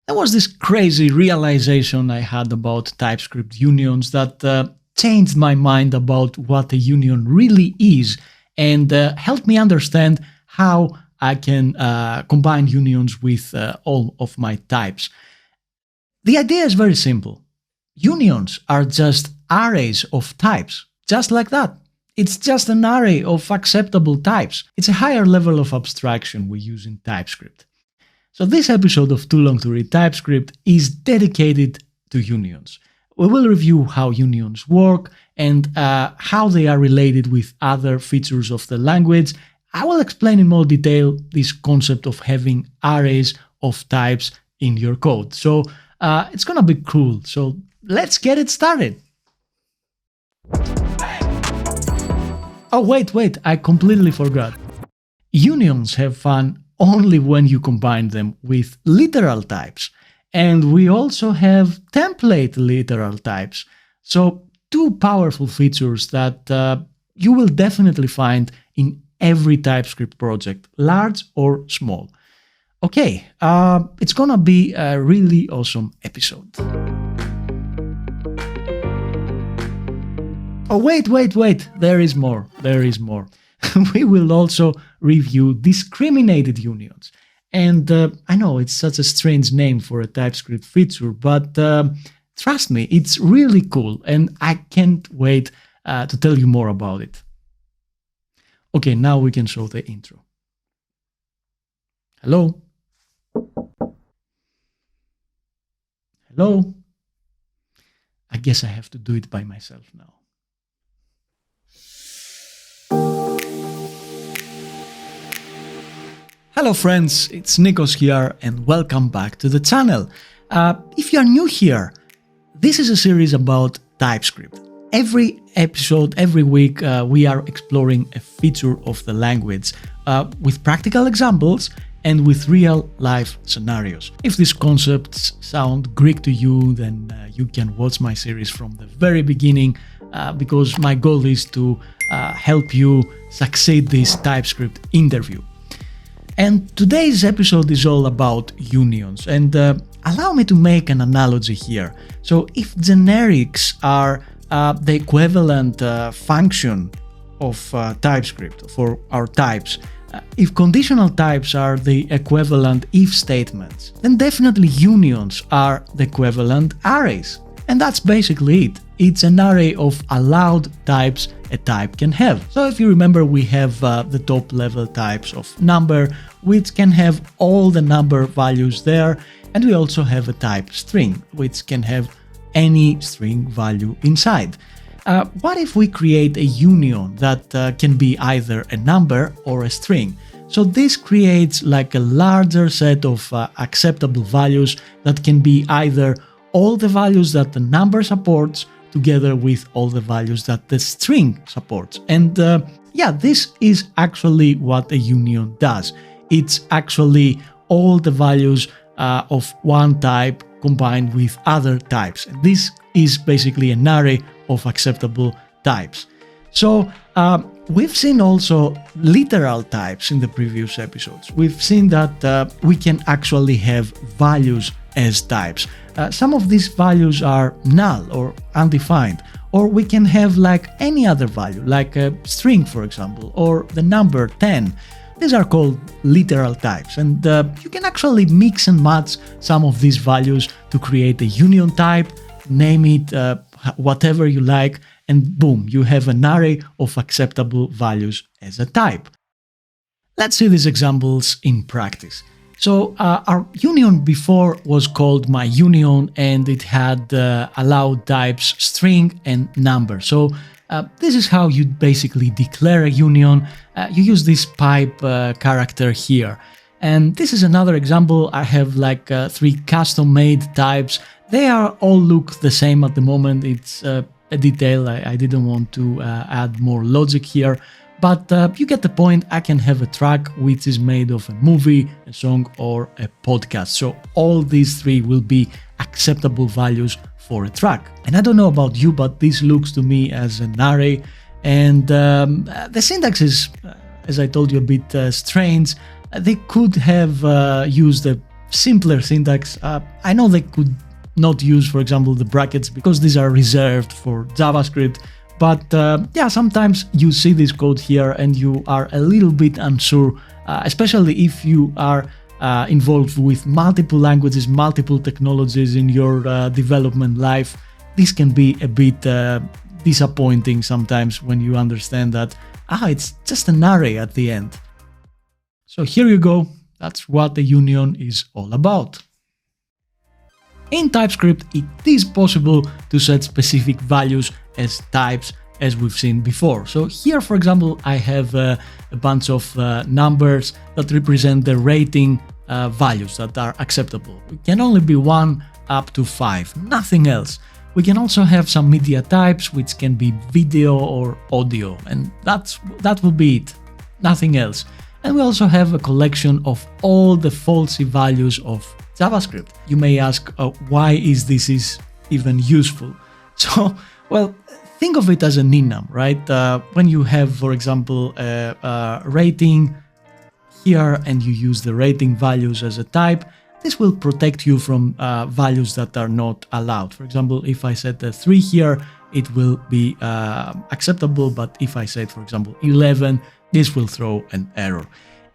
There was this crazy realization I had about TypeScript unions that changed my mind about what a union really is and helped me understand how I can combine unions with all of my types. The idea is very simple. Unions are just arrays of types, just like that. It's just an array of acceptable types. It's a higher level of abstraction we use in TypeScript. So this episode of Too Long to Read TypeScript is dedicated to unions. We will review how unions work and how they are related with other features of the language. I will explain in more detail this concept of having arrays of types in your code. So it's gonna be cool. So let's get it started. Oh, wait, I completely forgot. Unions have fun only when you combine them with literal types. And we also have template literal types. So two powerful features that you will definitely find in every TypeScript project, large or small. Okay, it's gonna be a really awesome episode. Oh, wait, there is more. We will also review discriminated unions. And I know it's such a strange name for a TypeScript feature, but trust me, it's really cool and I can't wait to tell you more about it. Okay, now we can show the intro. Hello? Hello? I guess I have to do it by myself now. Hello friends, it's Nikos here and welcome back to the channel. If you are new here, this is a series about TypeScript. Every episode, every week, we are exploring a feature of the language with practical examples and with real-life scenarios. If these concepts sound Greek to you, then you can watch my series from the very beginning because my goal is to help you succeed this TypeScript interview. And today's episode is all about unions, and allow me to make an analogy here. So if generics are the equivalent function of TypeScript for our types, if conditional types are the equivalent if statements, then definitely unions are the equivalent arrays. And that's basically it. It's an array of allowed types a type can have. So if you remember, we have the top level types of number, which can have all the number values there, and we also have a type string, which can have any string value inside. What if we create a union that can be either a number or a string? So this creates like a larger set of acceptable values that can be either all the values that the number supports together with all the values that the string supports. And yeah, this is actually what a union does. It's actually all the values of one type combined with other types. And this is basically an array of acceptable types. So we've seen also literal types in the previous episodes. We've seen that we can actually have values as types. Some of these values are null or undefined, or we can have like any other value, like a string, for example, or the number 10. These are called literal types, and you can actually mix and match some of these values to create a union type, name it whatever you like, and boom, you have an array of acceptable values as a type. Let's see these examples in practice. So our union before was called myUnion, and it had allowed types string and number. So this is how you basically declare a union. You use this pipe character here. And this is another example. I have like 3 custom-made types. They all look the same at the moment. It's a detail. I didn't want to add more logic here. But you get the point. I can have a track which is made of a movie, a song, or a podcast. So all these 3 will be acceptable values for a track. And I don't know about you, but this looks to me as an array. And the syntax is, as I told you, a bit strange. They could have used a simpler syntax. I know they could not use, for example, the brackets because these are reserved for JavaScript. But yeah, sometimes you see this code here and you are a little bit unsure, especially if you are involved with multiple languages, multiple technologies in your development life. This can be a bit disappointing sometimes when you understand that, it's just an array at the end. So here you go. That's what the union is all about. In TypeScript, it is possible to set specific values as types, as we've seen before. So here, for example, I have a bunch of numbers that represent the rating values that are acceptable. It can only be 1 up to 5, nothing else. We can also have some media types, which can be video or audio, and that will be it, nothing else. And we also have a collection of all the falsy values of JavaScript. You may ask, why is this even useful? So, well, think of it as an enum, right? When you have, for example, a rating here and you use the rating values as a type, this will protect you from values that are not allowed. For example, if I set a 3 here, it will be acceptable, but if I set, for example, 11, this will throw an error.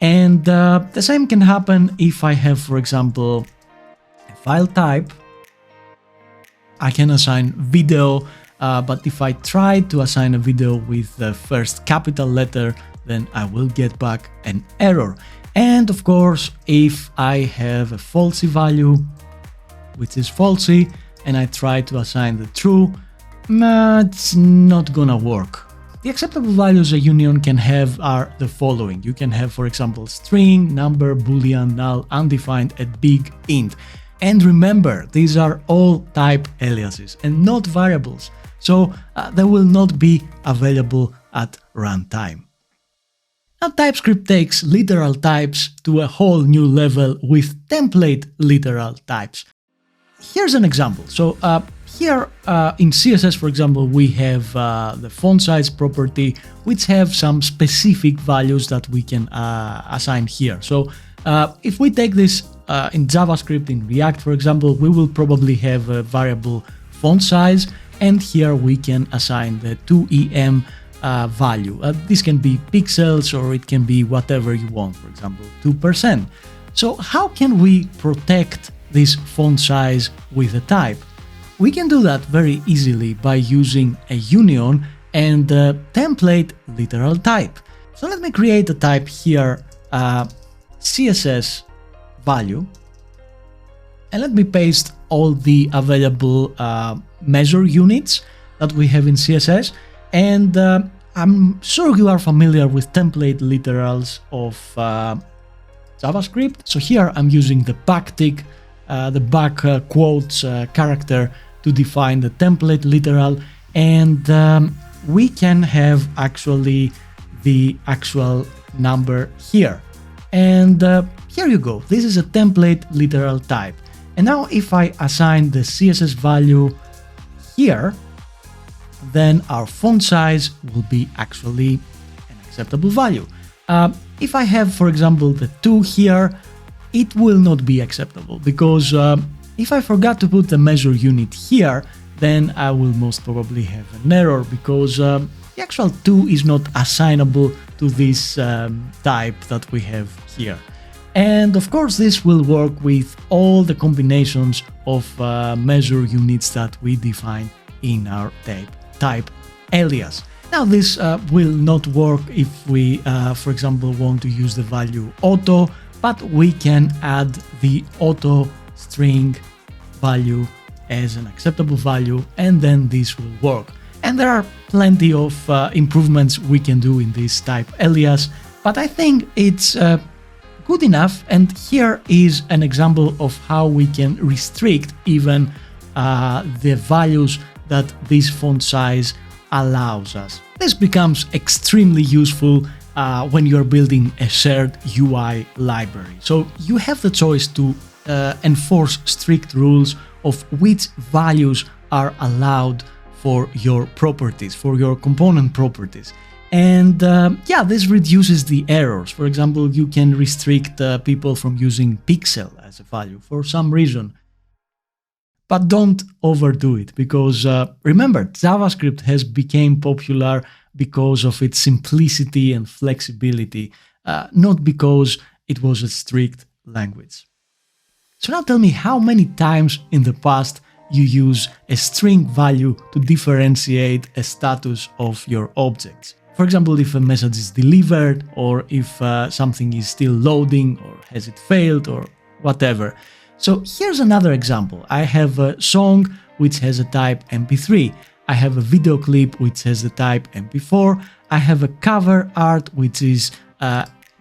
And the same can happen if I have, for example, a file type. I can assign video, but if I try to assign a video with the first capital letter, then I will get back an error. And of course, if I have a falsy value, which is falsy, and I try to assign the true, it's not gonna work. The acceptable values a union can have are the following. You can have, for example, string, number, boolean, null, undefined, and big int. And remember, these are all type aliases and not variables, so they will not be available at runtime. Now, TypeScript takes literal types to a whole new level with template literal types. Here's an example. So here in CSS, for example, we have the font size property, which have some specific values that we can assign here. So if we take this in JavaScript, in React, for example, we will probably have a variable font size, and here we can assign the 2em value. This can be pixels or it can be whatever you want, for example, 2%. So how can we protect this font size with a type? We can do that very easily by using a union and a template literal type. So let me create a type here, CSS value, and let me paste all the available measure units that we have in CSS. And I'm sure you are familiar with template literals of JavaScript. So here I'm using the backtick, the back quotes character to define the template literal, and we can have actually the actual number here. And here you go. This is a template literal type. And now if I assign the CSS value here, then our font size will be actually an acceptable value. If I have, for example, the 2 here, it will not be acceptable because if I forgot to put the measure unit here, then I will most probably have an error because the actual 2 is not assignable to this type that we have here. And of course, this will work with all the combinations of measure units that we define in our type alias. Now this will not work if we, for example, want to use the value auto, but we can add the auto string value as an acceptable value, and then this will work. And there are plenty of improvements we can do in this type alias, but I think it's good enough. And here is an example of how we can restrict even the values that this font size allows us. This becomes extremely useful when you're building a shared UI library. So you have the choice to enforce strict rules of which values are allowed for your properties, for your component properties. And yeah, this reduces the errors. For example, you can restrict people from using pixel as a value for some reason. But don't overdo it, because remember, JavaScript has become popular because of its simplicity and flexibility, not because it was a strict language. So now tell me how many times in the past you use a string value to differentiate a status of your objects. For example, if a message is delivered, or if something is still loading, or has it failed, or whatever. So here's another example. I have a song which has a type MP3. I have a video clip which has the type MP4. I have a cover art which is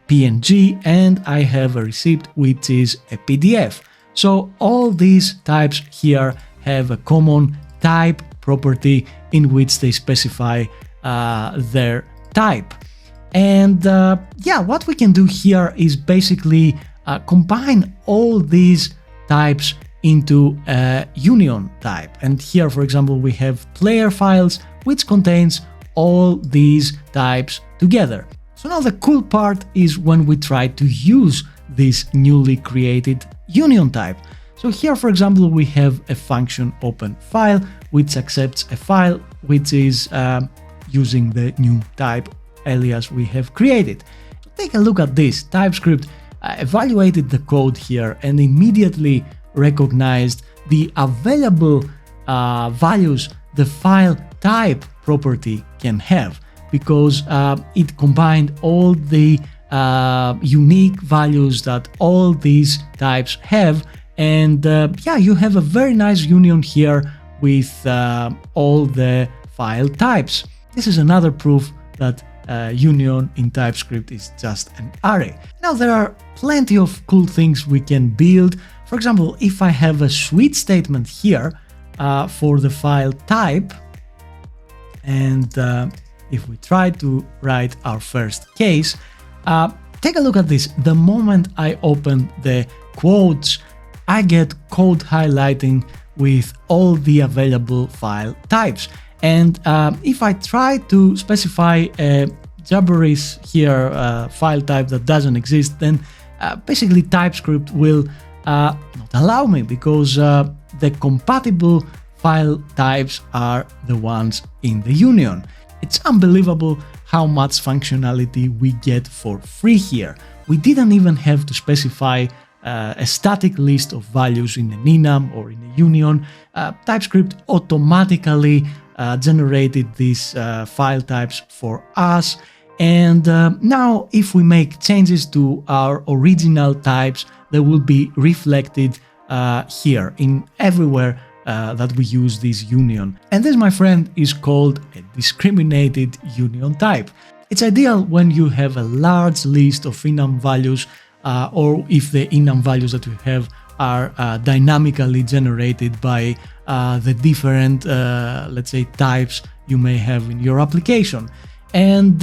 PNG, and I have a receipt which is a PDF. So all these types here have a common type property in which they specify their type. And yeah, what we can do here is basically combine all these types into a union type. And here, for example, we have player files, which contains all these types together. So now the cool part is when we try to use this newly created union type. So here, for example, we have a function open file, which accepts a file which is using the new type alias we have created. So take a look at this. TypeScript evaluated the code here and immediately recognized the available values the file type property can have, because it combined all the unique values that all these types have. And yeah, you have a very nice union here with all the file types. This is another proof that union in TypeScript is just an array. Now, there are plenty of cool things we can build. For example, if I have a switch statement here for the file type, and if we try to write our first case, take a look at this. The moment I open the quotes, I get code highlighting with all the available file types. And if I try to specify a gibberish here file type that doesn't exist, then basically TypeScript will not allow me, because the compatible file types are the ones in the union. It's unbelievable how much functionality we get for free here. We didn't even have to specify a static list of values in an enum or in a union. TypeScript automatically generated these file types for us. And now if we make changes to our original types, they will be reflected here in everywhere that we use this union. And this, my friend, is called a discriminated union type. It's ideal when you have a large list of enum values, or if the enum values that you have are dynamically generated by the different, let's say, types you may have in your application. And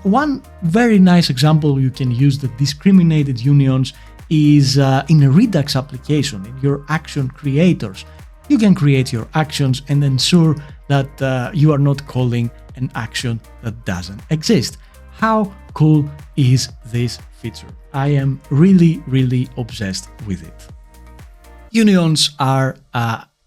one very nice example you can use the discriminated unions is in a Redux application, in your action creators. You can create your actions and ensure that you are not calling an action that doesn't exist. How cool is this feature? I am really obsessed with it. Unions are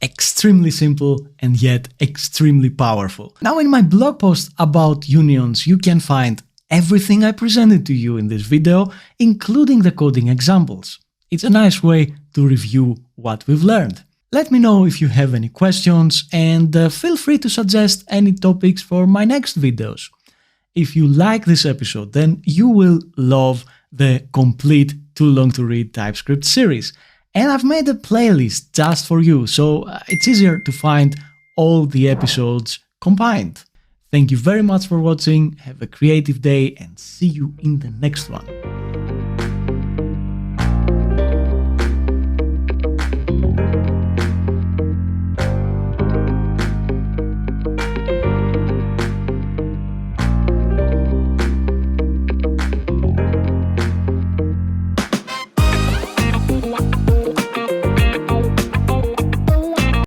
extremely simple and yet extremely powerful. Now, in my blog post about unions, you can find everything I presented to you in this video, including the coding examples. It's a nice way to review what we've learned. Let me know if you have any questions, and feel free to suggest any topics for my next videos. If you like this episode, then you will love the complete Too Long to Read TypeScript series. And I've made a playlist just for you, so it's easier to find all the episodes combined. Thank you very much for watching, have a creative day, and see you in the next one.